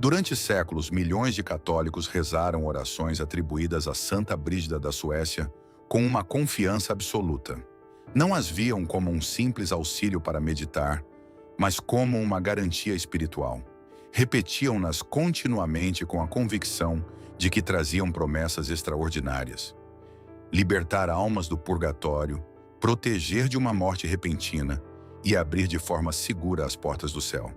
Durante séculos, milhões de católicos rezaram orações atribuídas a Santa Brígida da Suécia com uma confiança absoluta. Não as viam como um simples auxílio para meditar, mas como uma garantia espiritual. Repetiam-nas continuamente com a convicção de que traziam promessas extraordinárias. Libertar almas do purgatório, proteger de uma morte repentina e abrir de forma segura as portas do céu.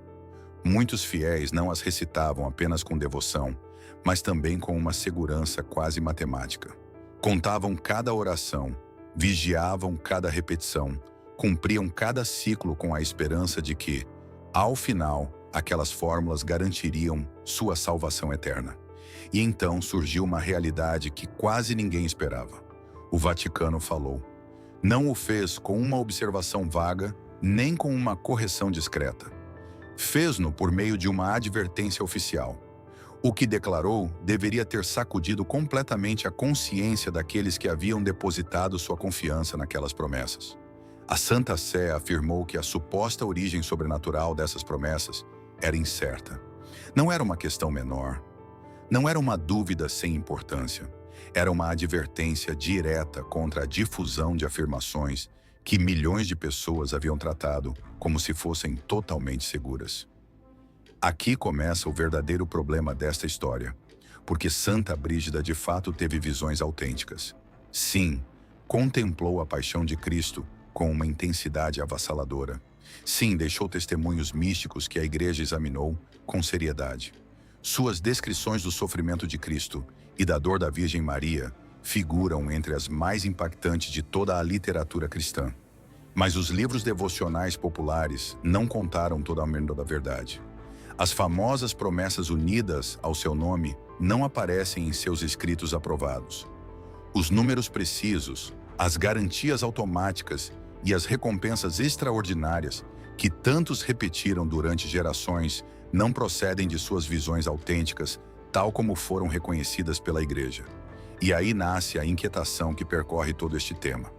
Muitos fiéis não as recitavam apenas com devoção, mas também com uma segurança quase matemática. Contavam cada oração, vigiavam cada repetição, cumpriam cada ciclo com a esperança de que, ao final, aquelas fórmulas garantiriam sua salvação eterna. E então surgiu uma realidade que quase ninguém esperava. O Vaticano falou. Não o fez com uma observação vaga, nem com uma correção discreta. Fez-no por meio de uma advertência oficial. O que declarou deveria ter sacudido completamente a consciência daqueles que haviam depositado sua confiança naquelas promessas. A Santa Sé afirmou que a suposta origem sobrenatural dessas promessas era incerta. Não era uma questão menor. Não era uma dúvida sem importância. Era uma advertência direta contra a difusão de afirmações que milhões de pessoas haviam tratado como se fossem totalmente seguras. Aqui começa o verdadeiro problema desta história, porque Santa Brígida de fato teve visões autênticas. Sim, contemplou a paixão de Cristo com uma intensidade avassaladora. Sim, deixou testemunhos místicos que a Igreja examinou com seriedade. Suas descrições do sofrimento de Cristo e da dor da Virgem Maria figuram entre as mais impactantes de toda a literatura cristã. Mas os livros devocionais populares não contaram toda a verdade. As famosas promessas unidas ao seu nome não aparecem em seus escritos aprovados. Os números precisos, as garantias automáticas e as recompensas extraordinárias que tantos repetiram durante gerações não procedem de suas visões autênticas, tal como foram reconhecidas pela Igreja. E aí nasce a inquietação que percorre todo este tema.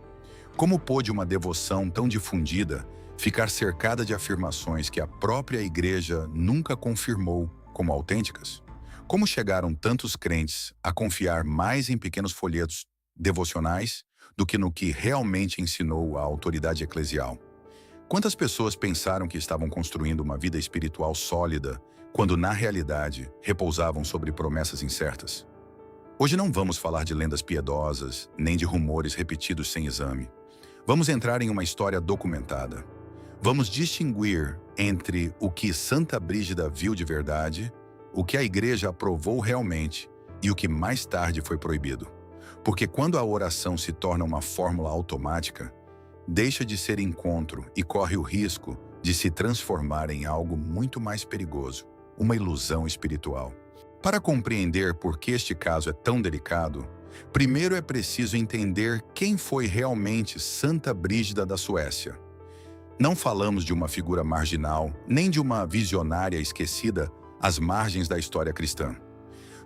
Como pôde uma devoção tão difundida ficar cercada de afirmações que a própria Igreja nunca confirmou como autênticas? Como chegaram tantos crentes a confiar mais em pequenos folhetos devocionais do que no que realmente ensinou a autoridade eclesial? Quantas pessoas pensaram que estavam construindo uma vida espiritual sólida, quando na realidade repousavam sobre promessas incertas? Hoje não vamos falar de lendas piedosas, nem de rumores repetidos sem exame. Vamos entrar em uma história documentada. Vamos distinguir entre o que Santa Brígida viu de verdade, o que a Igreja aprovou realmente e o que mais tarde foi proibido. Porque quando a oração se torna uma fórmula automática, deixa de ser encontro e corre o risco de se transformar em algo muito mais perigoso, uma ilusão espiritual. Para compreender por que este caso é tão delicado, primeiro é preciso entender quem foi realmente Santa Brígida da Suécia. Não falamos de uma figura marginal, nem de uma visionária esquecida às margens da história cristã.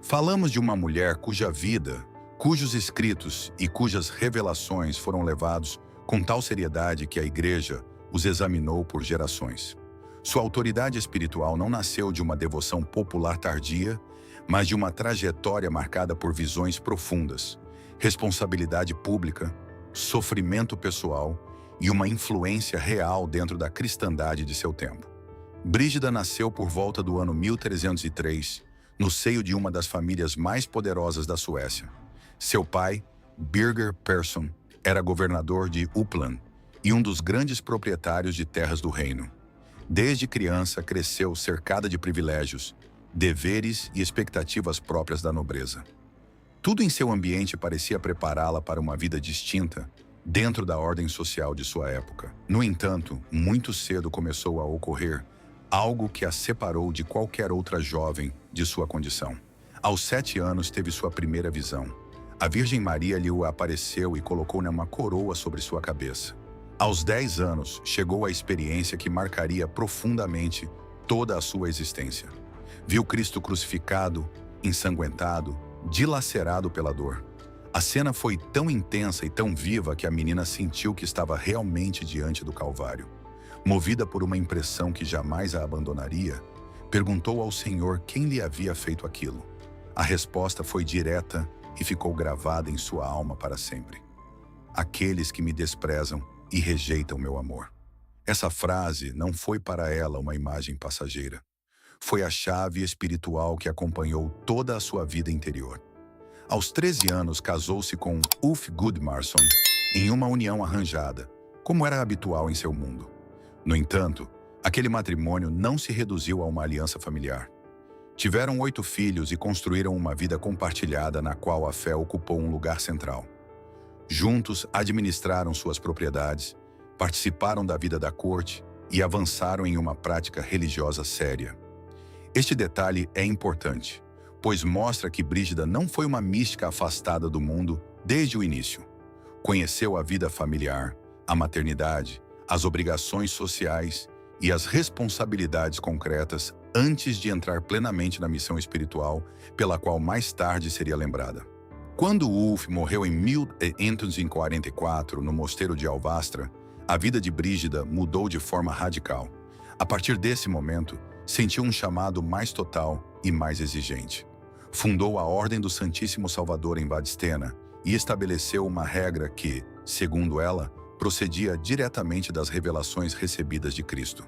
Falamos de uma mulher cuja vida, cujos escritos e cujas revelações foram levados com tal seriedade que a Igreja os examinou por gerações. Sua autoridade espiritual não nasceu de uma devoção popular tardia, mas de uma trajetória marcada por visões profundas, responsabilidade pública, sofrimento pessoal e uma influência real dentro da cristandade de seu tempo. Brígida nasceu por volta do ano 1303, no seio de uma das famílias mais poderosas da Suécia. Seu pai, Birger Persson, era governador de Uppland e um dos grandes proprietários de terras do reino. Desde criança, cresceu cercada de privilégios, deveres e expectativas próprias da nobreza. Tudo em seu ambiente parecia prepará-la para uma vida distinta, dentro da ordem social de sua época. No entanto, muito cedo começou a ocorrer algo que a separou de qualquer outra jovem de sua condição. Aos 7 anos teve sua primeira visão. A Virgem Maria lhe apareceu e colocou-lhe uma coroa sobre sua cabeça. Aos 10 anos, chegou a experiência que marcaria profundamente toda a sua existência. Viu Cristo crucificado, ensanguentado, dilacerado pela dor. A cena foi tão intensa e tão viva que a menina sentiu que estava realmente diante do Calvário. Movida por uma impressão que jamais a abandonaria, Perguntou ao Senhor quem lhe havia feito aquilo. A resposta foi direta e ficou gravada em sua alma para sempre. Aqueles que me desprezam e rejeitam meu amor. Essa frase não foi para ela uma imagem passageira. Foi a chave espiritual que acompanhou toda a sua vida interior. Aos 13 anos, casou-se com Ulf Gudmarsson em uma união arranjada, como era habitual em seu mundo. No entanto, aquele matrimônio não se reduziu a uma aliança familiar. Tiveram 8 filhos e construíram uma vida compartilhada na qual a fé ocupou um lugar central. Juntos administraram suas propriedades, participaram da vida da corte e avançaram em uma prática religiosa séria. Este detalhe é importante, pois mostra que Brígida não foi uma mística afastada do mundo desde o início. Conheceu a vida familiar, a maternidade, as obrigações sociais e as responsabilidades concretas antes de entrar plenamente na missão espiritual pela qual mais tarde seria lembrada. Quando Ulf morreu em 1144 no mosteiro de Alvastra, a vida de Brígida mudou de forma radical. A partir desse momento, sentiu um chamado mais total e mais exigente. Fundou a Ordem do Santíssimo Salvador em Vadstena e estabeleceu uma regra que, segundo ela, procedia diretamente das revelações recebidas de Cristo.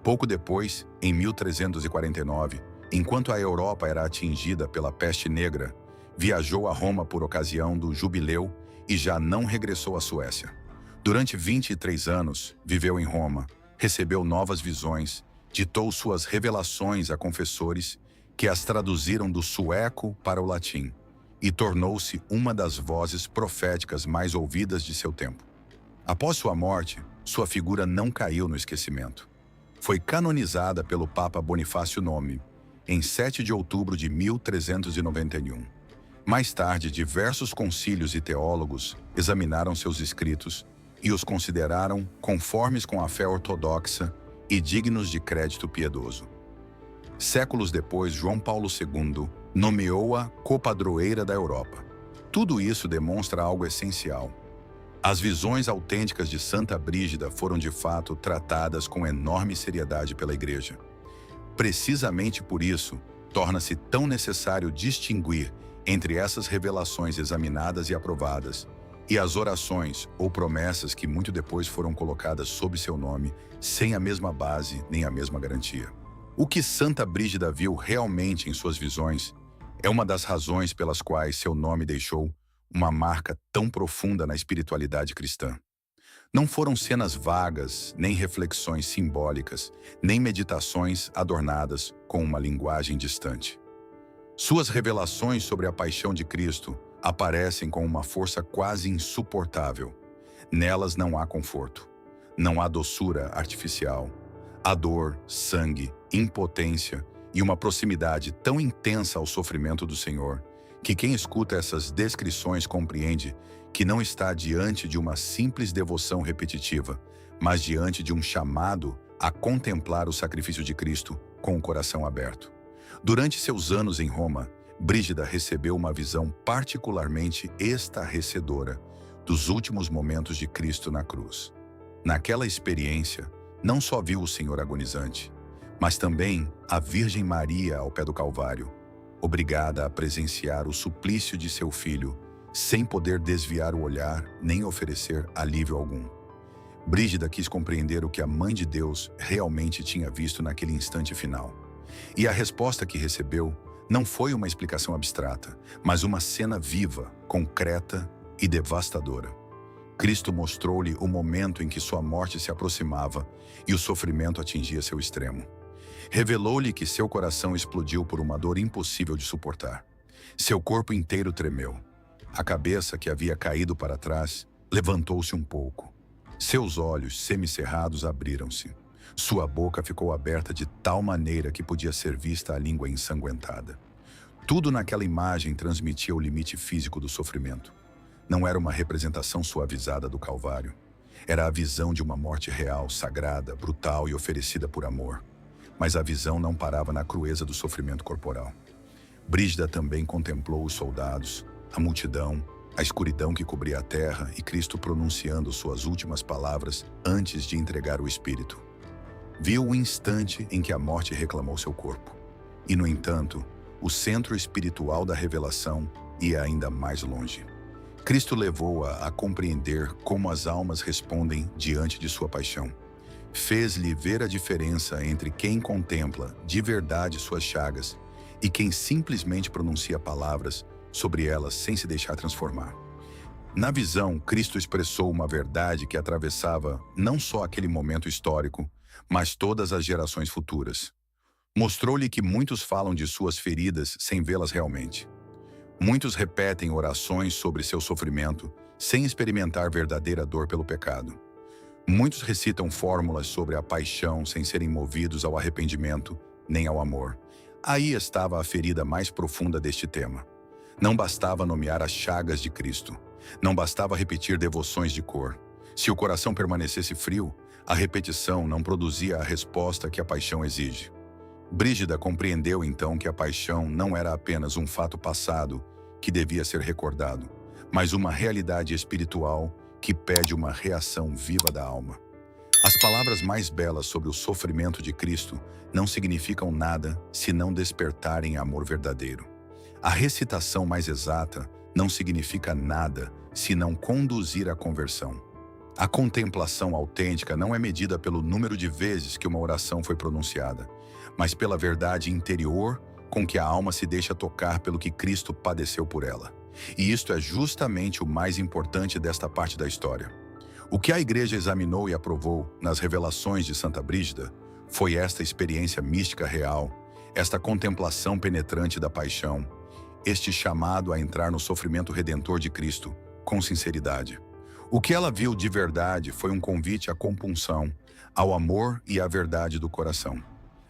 Pouco depois, em 1349, enquanto a Europa era atingida pela peste negra, viajou a Roma por ocasião do jubileu e já não regressou à Suécia. Durante 23 anos, viveu em Roma, recebeu novas visões, ditou suas revelações a confessores que as traduziram do sueco para o latim e tornou-se uma das vozes proféticas mais ouvidas de seu tempo. Após sua morte, sua figura não caiu no esquecimento. Foi canonizada pelo Papa Bonifácio IX, em 7 de outubro de 1391. Mais tarde, diversos concílios e teólogos examinaram seus escritos e os consideraram conformes com a fé ortodoxa e dignos de crédito piedoso. Séculos depois, João Paulo II nomeou-a copadroeira da Europa. Tudo isso demonstra algo essencial. As visões autênticas de Santa Brígida foram de fato tratadas com enorme seriedade pela Igreja. Precisamente por isso, torna-se tão necessário distinguir entre essas revelações examinadas e aprovadas e as orações ou promessas que muito depois foram colocadas sob seu nome, sem a mesma base nem a mesma garantia. O que Santa Brígida viu realmente em suas visões é uma das razões pelas quais seu nome deixou uma marca tão profunda na espiritualidade cristã. Não foram cenas vagas, nem reflexões simbólicas, nem meditações adornadas com uma linguagem distante. Suas revelações sobre a paixão de Cristo aparecem com uma força quase insuportável. Nelas não há conforto, não há doçura artificial. Há dor, sangue, impotência e uma proximidade tão intensa ao sofrimento do Senhor que quem escuta essas descrições compreende que não está diante de uma simples devoção repetitiva, mas diante de um chamado a contemplar o sacrifício de Cristo com o coração aberto. Durante seus anos em Roma, Brígida recebeu uma visão particularmente estarrecedora dos últimos momentos de Cristo na cruz. Naquela experiência, não só viu o Senhor agonizante, mas também a Virgem Maria ao pé do Calvário, obrigada a presenciar o suplício de seu filho, sem poder desviar o olhar nem oferecer alívio algum. Brígida quis compreender o que a Mãe de Deus realmente tinha visto naquele instante final. E a resposta que recebeu não foi uma explicação abstrata, mas uma cena viva, concreta e devastadora. Cristo mostrou-lhe o momento em que sua morte se aproximava e o sofrimento atingia seu extremo. Revelou-lhe que seu coração explodiu por uma dor impossível de suportar. Seu corpo inteiro tremeu. A cabeça, que havia caído para trás, levantou-se um pouco. Seus olhos, semicerrados, abriram-se. Sua boca ficou aberta de tal maneira que podia ser vista a língua ensanguentada. Tudo naquela imagem transmitia o limite físico do sofrimento. Não era uma representação suavizada do Calvário. Era a visão de uma morte real, sagrada, brutal e oferecida por amor. Mas a visão não parava na crueza do sofrimento corporal. Brígida também contemplou os soldados, a multidão, a escuridão que cobria a terra e Cristo pronunciando suas últimas palavras antes de entregar o Espírito. Viu o instante em que a morte reclamou seu corpo. E, no entanto, o centro espiritual da revelação ia ainda mais longe. Cristo levou-a a compreender como as almas respondem diante de sua paixão. Fez-lhe ver a diferença entre quem contempla de verdade suas chagas e quem simplesmente pronuncia palavras sobre elas sem se deixar transformar. Na visão, Cristo expressou uma verdade que atravessava não só aquele momento histórico, mas todas as gerações futuras. Mostrou-lhe que muitos falam de suas feridas sem vê-las realmente. Muitos repetem orações sobre seu sofrimento sem experimentar verdadeira dor pelo pecado. Muitos recitam fórmulas sobre a paixão sem serem movidos ao arrependimento nem ao amor. Aí estava a ferida mais profunda deste tema. Não bastava nomear as chagas de Cristo. Não bastava repetir devoções de cor. Se o coração permanecesse frio, a repetição não produzia a resposta que a paixão exige. Brígida compreendeu então que a paixão não era apenas um fato passado que devia ser recordado, mas uma realidade espiritual que pede uma reação viva da alma. As palavras mais belas sobre o sofrimento de Cristo não significam nada se não despertarem amor verdadeiro. A recitação mais exata não significa nada se não conduzir à conversão. A contemplação autêntica não é medida pelo número de vezes que uma oração foi pronunciada, mas pela verdade interior com que a alma se deixa tocar pelo que Cristo padeceu por ela. E isto é justamente o mais importante desta parte da história. O que a Igreja examinou e aprovou nas revelações de Santa Brígida foi esta experiência mística real, esta contemplação penetrante da paixão, este chamado a entrar no sofrimento redentor de Cristo com sinceridade. O que ela viu de verdade foi um convite à compunção, ao amor e à verdade do coração.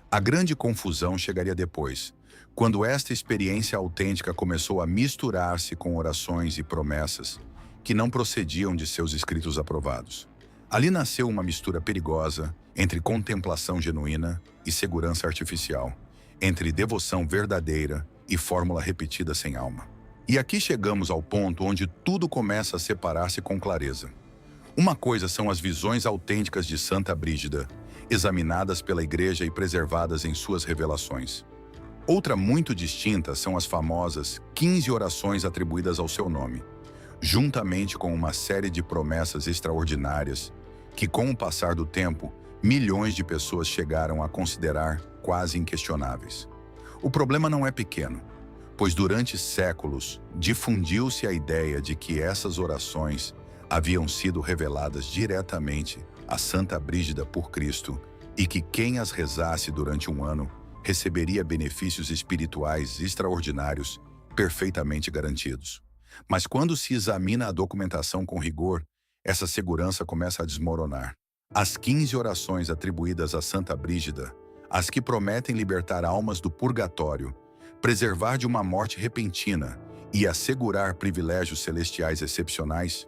A grande confusão chegaria depois, quando esta experiência autêntica começou a misturar-se com orações e promessas que não procediam de seus escritos aprovados. Ali nasceu uma mistura perigosa entre contemplação genuína e segurança artificial, entre devoção verdadeira e fórmula repetida sem alma. E aqui chegamos ao ponto onde tudo começa a separar-se com clareza. Uma coisa são as visões autênticas de Santa Brígida, examinadas pela Igreja e preservadas em suas revelações. Outra muito distinta são as famosas 15 orações atribuídas ao seu nome, juntamente com uma série de promessas extraordinárias que, com o passar do tempo, milhões de pessoas chegaram a considerar quase inquestionáveis. O problema não é pequeno, pois durante séculos difundiu-se a ideia de que essas orações haviam sido reveladas diretamente a Santa Brígida por Cristo e que quem as rezasse durante um ano receberia benefícios espirituais extraordinários, perfeitamente garantidos. Mas quando se examina a documentação com rigor, essa segurança começa a desmoronar. As 15 orações atribuídas a Santa Brígida, as que prometem libertar almas do purgatório, preservar de uma morte repentina e assegurar privilégios celestiais excepcionais,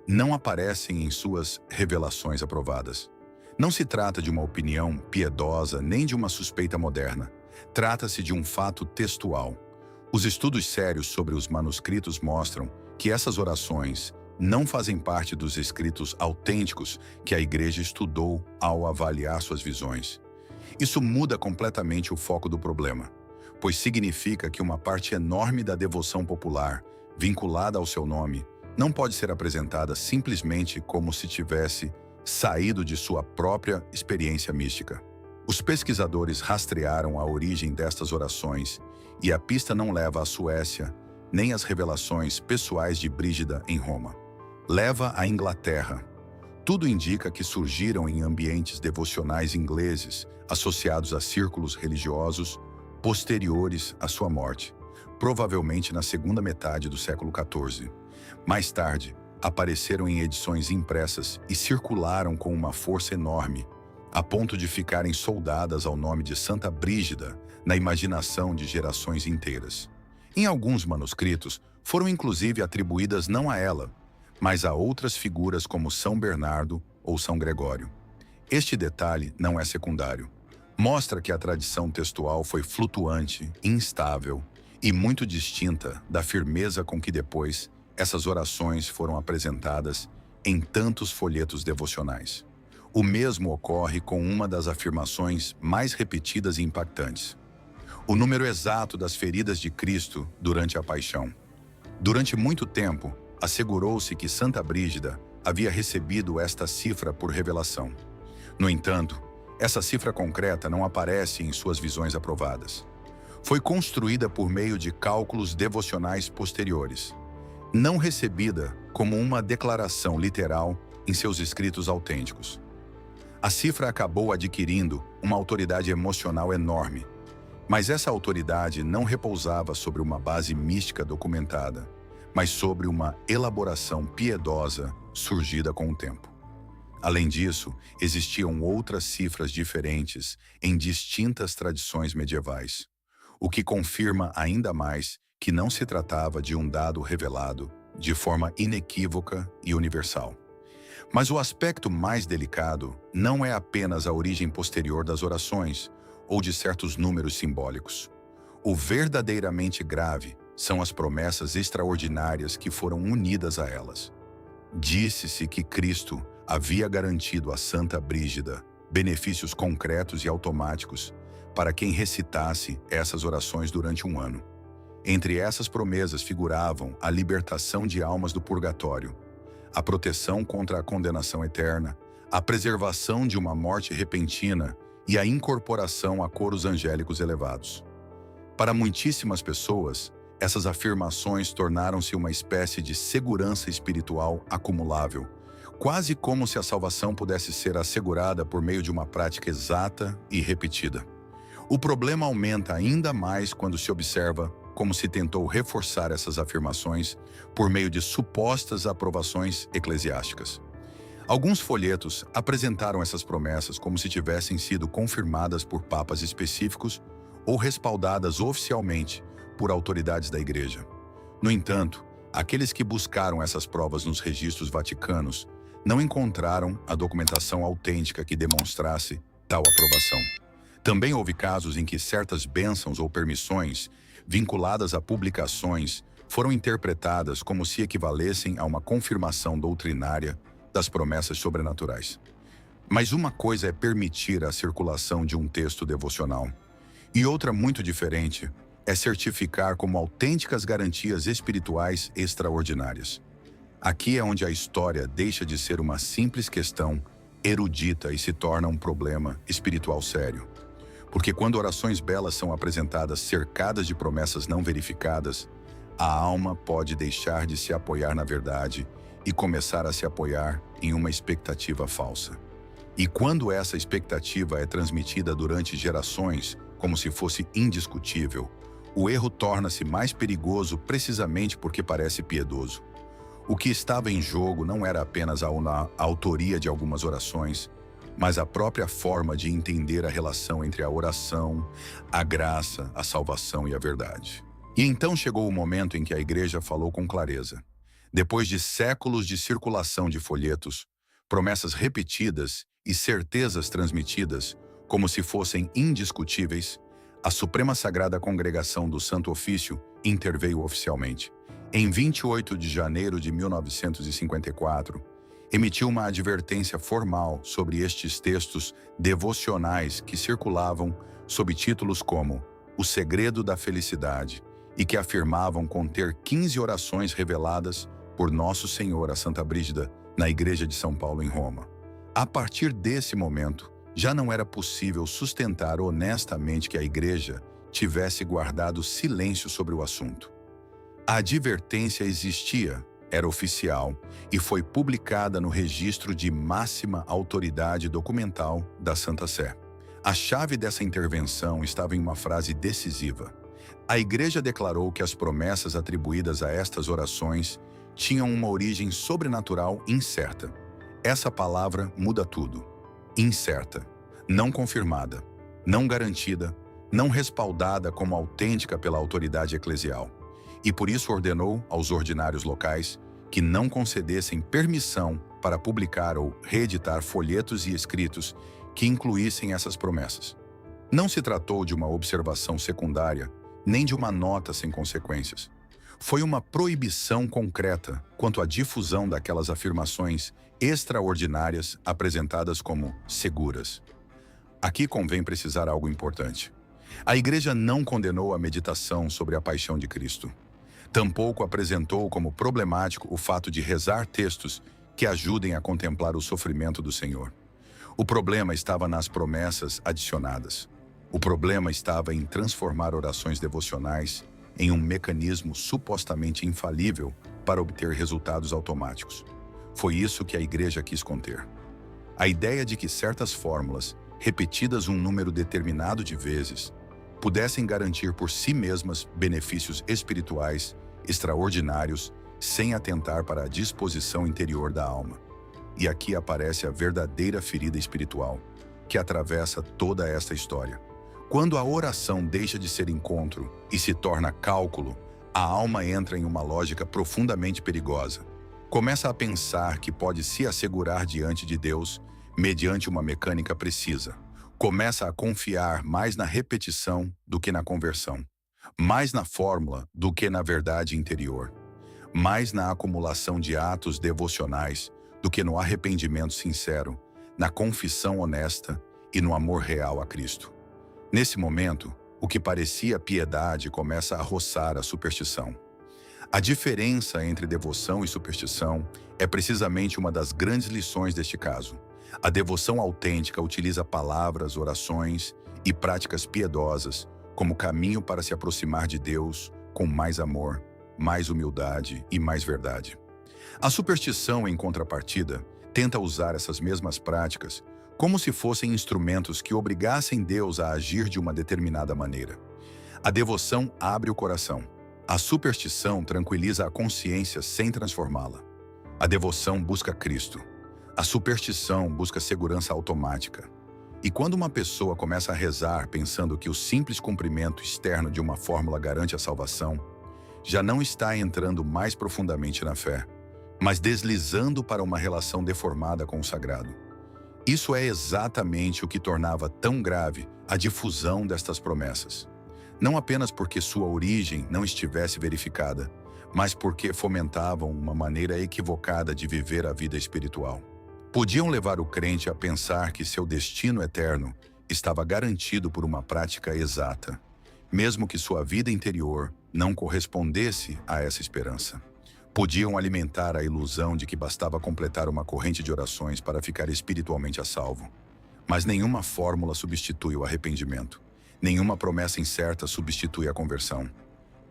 não aparecem em suas revelações aprovadas. Não se trata de uma opinião piedosa nem de uma suspeita moderna. Trata-se de um fato textual. Os estudos sérios sobre os manuscritos mostram que essas orações não fazem parte dos escritos autênticos que a Igreja estudou ao avaliar suas visões. Isso muda completamente o foco do problema, pois significa que uma parte enorme da devoção popular, vinculada ao seu nome, não pode ser apresentada simplesmente como se tivesse saído de sua própria experiência mística. Os pesquisadores rastrearam a origem destas orações e a pista não leva à Suécia, nem às revelações pessoais de Brígida em Roma. Leva à Inglaterra. Tudo indica que surgiram em ambientes devocionais ingleses, associados a círculos religiosos posteriores à sua morte, provavelmente na segunda metade do século XIV. Mais tarde, apareceram em edições impressas e circularam com uma força enorme, a ponto de ficarem soldadas ao nome de Santa Brígida na imaginação de gerações inteiras. Em alguns manuscritos, foram inclusive atribuídas não a ela, mas a outras figuras como São Bernardo ou São Gregório. Este detalhe não é secundário. Mostra que a tradição textual foi flutuante, instável e muito distinta da firmeza com que depois essas orações foram apresentadas em tantos folhetos devocionais. O mesmo ocorre com uma das afirmações mais repetidas e impactantes: o número exato das feridas de Cristo durante a paixão. Durante muito tempo, assegurou-se que Santa Brígida havia recebido esta cifra por revelação. No entanto, essa cifra concreta não aparece em suas visões aprovadas. Foi construída por meio de cálculos devocionais posteriores, não recebida como uma declaração literal em seus escritos autênticos. A cifra acabou adquirindo uma autoridade emocional enorme, mas essa autoridade não repousava sobre uma base mística documentada, mas sobre uma elaboração piedosa surgida com o tempo. Além disso, existiam outras cifras diferentes em distintas tradições medievais, o que confirma ainda mais que não se tratava de um dado revelado de forma inequívoca e universal. Mas o aspecto mais delicado não é apenas a origem posterior das orações ou de certos números simbólicos. O verdadeiramente grave são as promessas extraordinárias que foram unidas a elas. Disse-se que Cristo havia garantido a Santa Brígida benefícios concretos e automáticos para quem recitasse essas orações durante um ano. Entre essas promessas figuravam a libertação de almas do purgatório, a proteção contra a condenação eterna, a preservação de uma morte repentina e a incorporação a coros angélicos elevados. Para muitíssimas pessoas, essas afirmações tornaram-se uma espécie de segurança espiritual acumulável, quase como se a salvação pudesse ser assegurada por meio de uma prática exata e repetida. O problema aumenta ainda mais quando se observa como se tentou reforçar essas afirmações por meio de supostas aprovações eclesiásticas. Alguns folhetos apresentaram essas promessas como se tivessem sido confirmadas por papas específicos ou respaldadas oficialmente por autoridades da Igreja. No entanto, aqueles que buscaram essas provas nos registros vaticanos não encontraram a documentação autêntica que demonstrasse tal aprovação. Também houve casos em que certas bênçãos ou permissões vinculadas a publicações foram interpretadas como se equivalessem a uma confirmação doutrinária das promessas sobrenaturais. Mas uma coisa é permitir a circulação de um texto devocional, e outra muito diferente é certificar como autênticas garantias espirituais extraordinárias. Aqui é onde a história deixa de ser uma simples questão erudita e se torna um problema espiritual sério. Porque quando orações belas são apresentadas cercadas de promessas não verificadas, a alma pode deixar de se apoiar na verdade e começar a se apoiar em uma expectativa falsa. E quando essa expectativa é transmitida durante gerações, como se fosse indiscutível, o erro torna-se mais perigoso precisamente porque parece piedoso. O que estava em jogo não era apenas a autoria de algumas orações, mas a própria forma de entender a relação entre a oração, a graça, a salvação e a verdade. E então chegou o momento em que a Igreja falou com clareza. Depois de séculos de circulação de folhetos, promessas repetidas e certezas transmitidas como se fossem indiscutíveis, a Suprema Sagrada Congregação do Santo Ofício interveio oficialmente. Em 28 de janeiro de 1954, emitiu uma advertência formal sobre estes textos devocionais que circulavam sob títulos como O Segredo da Felicidade e que afirmavam conter 15 orações reveladas por Nosso Senhor a Santa Brígida na Igreja de São Paulo em Roma. A partir desse momento, já não era possível sustentar honestamente que a Igreja tivesse guardado silêncio sobre o assunto. A advertência existia, era oficial e foi publicada no registro de máxima autoridade documental da Santa Sé. A chave dessa intervenção estava em uma frase decisiva. A Igreja declarou que as promessas atribuídas a estas orações tinham uma origem sobrenatural incerta. Essa palavra muda tudo. Incerta, não confirmada, não garantida, não respaldada como autêntica pela autoridade eclesial. E por isso ordenou aos ordinários locais que não concedessem permissão para publicar ou reeditar folhetos e escritos que incluíssem essas promessas. Não se tratou de uma observação secundária, nem de uma nota sem consequências. Foi uma proibição concreta quanto à difusão daquelas afirmações extraordinárias apresentadas como seguras. Aqui convém precisar algo importante. A Igreja não condenou a meditação sobre a paixão de Cristo. Tampouco apresentou como problemático o fato de rezar textos que ajudem a contemplar o sofrimento do Senhor. O problema estava nas promessas adicionadas. O problema estava em transformar orações devocionais em um mecanismo supostamente infalível para obter resultados automáticos. Foi isso que a Igreja quis conter. A ideia de que certas fórmulas, repetidas um número determinado de vezes, pudessem garantir por si mesmas benefícios espirituais extraordinários sem atentar para a disposição interior da alma. E aqui aparece a verdadeira ferida espiritual, que atravessa toda esta história. Quando a oração deixa de ser encontro e se torna cálculo, a alma entra em uma lógica profundamente perigosa. Começa a pensar que pode se assegurar diante de Deus mediante uma mecânica precisa. Começa a confiar mais na repetição do que na conversão, mais na fórmula do que na verdade interior, mais na acumulação de atos devocionais do que no arrependimento sincero, na confissão honesta e no amor real a Cristo. Nesse momento, o que parecia piedade começa a roçar a superstição. A diferença entre devoção e superstição é precisamente uma das grandes lições deste caso. A devoção autêntica utiliza palavras, orações e práticas piedosas como caminho para se aproximar de Deus com mais amor, mais humildade e mais verdade. A superstição, em contrapartida, tenta usar essas mesmas práticas como se fossem instrumentos que obrigassem Deus a agir de uma determinada maneira. A devoção abre o coração. A superstição tranquiliza a consciência sem transformá-la. A devoção busca Cristo. A superstição busca segurança automática. E quando uma pessoa começa a rezar pensando que o simples cumprimento externo de uma fórmula garante a salvação, já não está entrando mais profundamente na fé, mas deslizando para uma relação deformada com o sagrado. Isso é exatamente o que tornava tão grave a difusão destas promessas. Não apenas porque sua origem não estivesse verificada, mas porque fomentavam uma maneira equivocada de viver a vida espiritual. Podiam levar o crente a pensar que seu destino eterno estava garantido por uma prática exata, mesmo que sua vida interior não correspondesse a essa esperança. Podiam alimentar a ilusão de que bastava completar uma corrente de orações para ficar espiritualmente a salvo. Mas nenhuma fórmula substitui o arrependimento. Nenhuma promessa incerta substitui a conversão.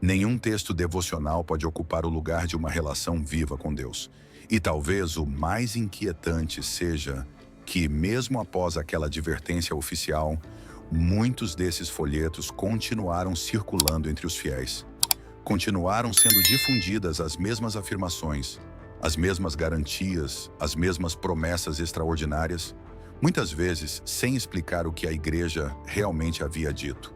Nenhum texto devocional pode ocupar o lugar de uma relação viva com Deus. E talvez o mais inquietante seja que, mesmo após aquela advertência oficial, muitos desses folhetos continuaram circulando entre os fiéis. Continuaram sendo difundidas as mesmas afirmações, as mesmas garantias, as mesmas promessas extraordinárias, muitas vezes sem explicar o que a Igreja realmente havia dito.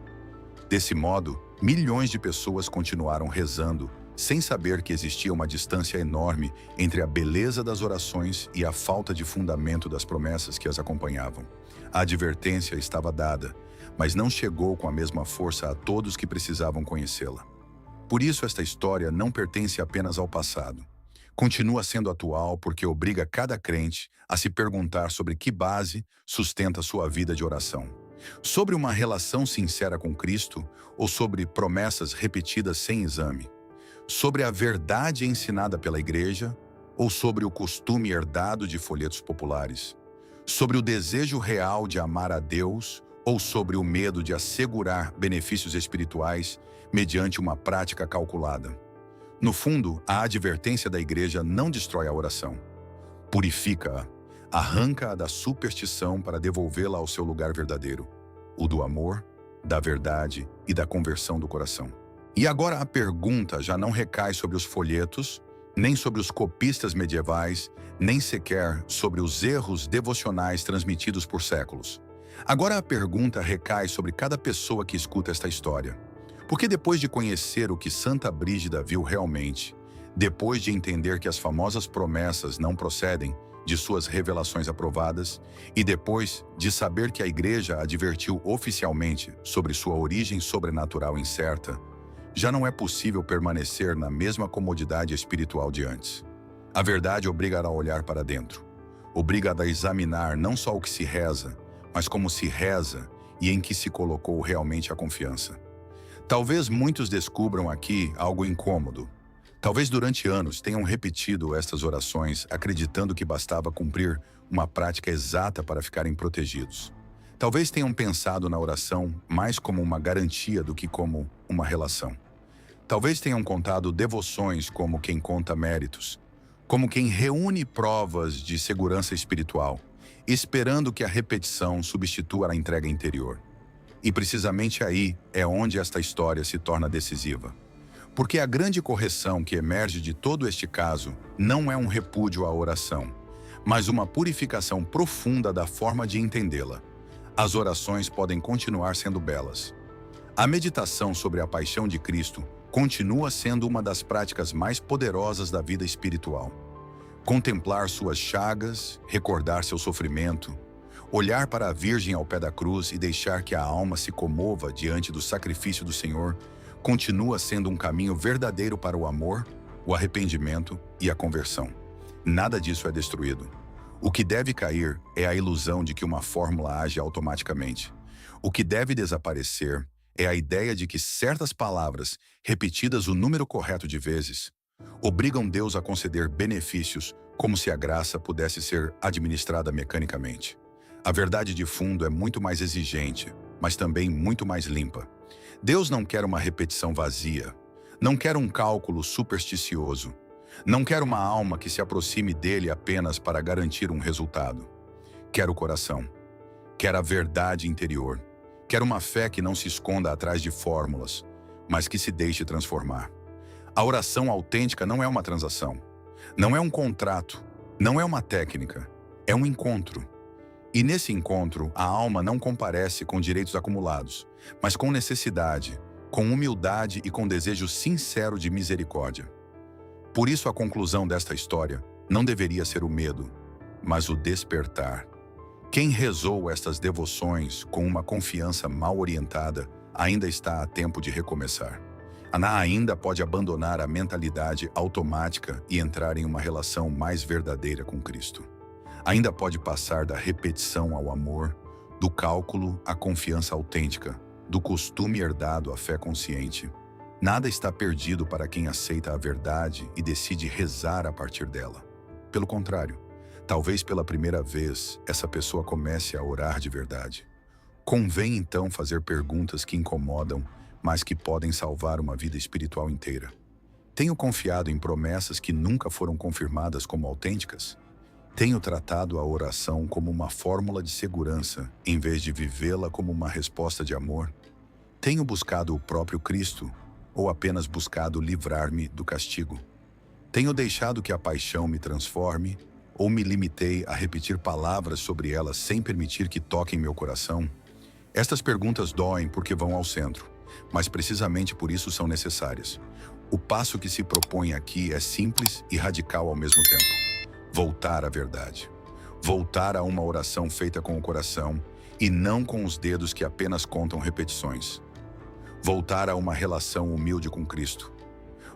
Desse modo, milhões de pessoas continuaram rezando, sem saber que existia uma distância enorme entre a beleza das orações e a falta de fundamento das promessas que as acompanhavam. A advertência estava dada, mas não chegou com a mesma força a todos que precisavam conhecê-la. Por isso, esta história não pertence apenas ao passado. Continua sendo atual porque obriga cada crente a se perguntar sobre que base sustenta sua vida de oração. Sobre uma relação sincera com Cristo ou sobre promessas repetidas sem exame? Sobre a verdade ensinada pela Igreja ou sobre o costume herdado de folhetos populares? Sobre o desejo real de amar a Deus ou sobre o medo de assegurar benefícios espirituais mediante uma prática calculada? No fundo, a advertência da Igreja não destrói a oração. Purifica-a, arranca-a da superstição para devolvê-la ao seu lugar verdadeiro, o do amor, da verdade e da conversão do coração. E agora a pergunta já não recai sobre os folhetos, nem sobre os copistas medievais, nem sequer sobre os erros devocionais transmitidos por séculos. Agora a pergunta recai sobre cada pessoa que escuta esta história. Porque depois de conhecer o que Santa Brígida viu realmente, depois de entender que as famosas promessas não procedem de suas revelações aprovadas, e depois de saber que a Igreja advertiu oficialmente sobre sua origem sobrenatural incerta, já não é possível permanecer na mesma comodidade espiritual de antes. A verdade obriga a olhar para dentro. Obriga a examinar não só o que se reza, mas como se reza e em que se colocou realmente a confiança. Talvez muitos descubram aqui algo incômodo. Talvez durante anos tenham repetido estas orações acreditando que bastava cumprir uma prática exata para ficarem protegidos. Talvez tenham pensado na oração mais como uma garantia do que como uma relação. Talvez tenham contado devoções como quem conta méritos, como quem reúne provas de segurança espiritual, esperando que a repetição substitua a entrega interior. E precisamente aí é onde esta história se torna decisiva. Porque a grande correção que emerge de todo este caso não é um repúdio à oração, mas uma purificação profunda da forma de entendê-la. As orações podem continuar sendo belas. A meditação sobre a paixão de Cristo continua sendo uma das práticas mais poderosas da vida espiritual. Contemplar suas chagas, recordar seu sofrimento, olhar para a Virgem ao pé da cruz e deixar que a alma se comova diante do sacrifício do Senhor continua sendo um caminho verdadeiro para o amor, o arrependimento e a conversão. Nada disso é destruído. O que deve cair é a ilusão de que uma fórmula age automaticamente. O que deve desaparecer é a ideia de que certas palavras, repetidas o número correto de vezes, obrigam Deus a conceder benefícios como se a graça pudesse ser administrada mecanicamente. A verdade de fundo é muito mais exigente, mas também muito mais limpa. Deus não quer uma repetição vazia, não quer um cálculo supersticioso, não quer uma alma que se aproxime dele apenas para garantir um resultado. Quer o coração, quer a verdade interior, quer uma fé que não se esconda atrás de fórmulas, mas que se deixe transformar. A oração autêntica não é uma transação, não é um contrato, não é uma técnica, é um encontro. E nesse encontro, a alma não comparece com direitos acumulados, mas com necessidade, com humildade e com desejo sincero de misericórdia. Por isso a conclusão desta história não deveria ser o medo, mas o despertar. Quem rezou estas devoções com uma confiança mal orientada ainda está a tempo de recomeçar. Ana ainda pode abandonar a mentalidade automática e entrar em uma relação mais verdadeira com Cristo. Ainda pode passar da repetição ao amor, do cálculo à confiança autêntica, do costume herdado à fé consciente. Nada está perdido para quem aceita a verdade e decide rezar a partir dela. Pelo contrário, talvez pela primeira vez essa pessoa comece a orar de verdade. Convém então fazer perguntas que incomodam, mas que podem salvar uma vida espiritual inteira. Tenho confiado em promessas que nunca foram confirmadas como autênticas? Tenho tratado a oração como uma fórmula de segurança, em vez de vivê-la como uma resposta de amor? Tenho buscado o próprio Cristo, ou apenas buscado livrar-me do castigo? Tenho deixado que a paixão me transforme, ou me limitei a repetir palavras sobre ela sem permitir que toquem meu coração? Estas perguntas doem porque vão ao centro, mas precisamente por isso são necessárias. O passo que se propõe aqui é simples e radical ao mesmo tempo. Voltar à verdade. Voltar a uma oração feita com o coração e não com os dedos que apenas contam repetições. Voltar a uma relação humilde com Cristo.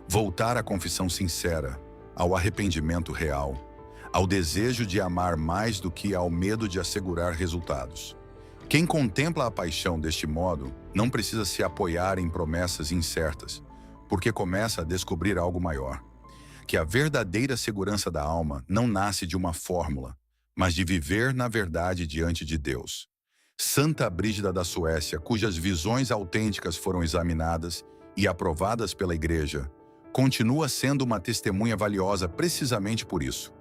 Voltar à confissão sincera, ao arrependimento real, ao desejo de amar mais do que ao medo de assegurar resultados. Quem contempla a paixão deste modo não precisa se apoiar em promessas incertas, porque começa a descobrir algo maior. Que a verdadeira segurança da alma não nasce de uma fórmula, mas de viver na verdade diante de Deus. Santa Brígida da Suécia, cujas visões autênticas foram examinadas e aprovadas pela Igreja, continua sendo uma testemunha valiosa precisamente por isso.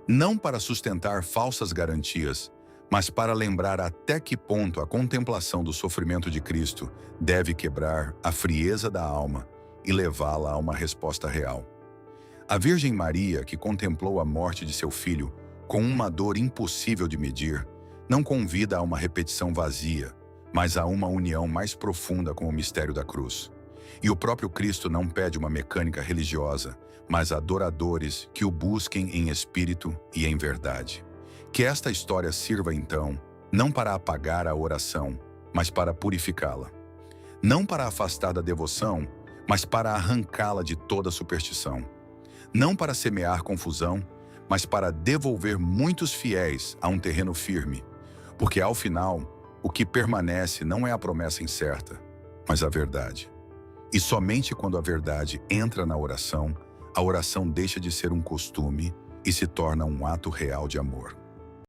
Não para sustentar falsas garantias, mas para lembrar até que ponto a contemplação do sofrimento de Cristo deve quebrar a frieza da alma e levá-la a uma resposta real. A Virgem Maria, que contemplou a morte de seu filho com uma dor impossível de medir, não convida a uma repetição vazia, mas a uma união mais profunda com o mistério da cruz. E o próprio Cristo não pede uma mecânica religiosa, mas adoradores que o busquem em espírito e em verdade. Que esta história sirva, então, não para apagar a oração, mas para purificá-la. Não para afastar da devoção, mas para arrancá-la de toda superstição. Não para semear confusão, mas para devolver muitos fiéis a um terreno firme. Porque, ao final, o que permanece não é a promessa incerta, mas a verdade. E somente quando a verdade entra na oração, a oração deixa de ser um costume e se torna um ato real de amor.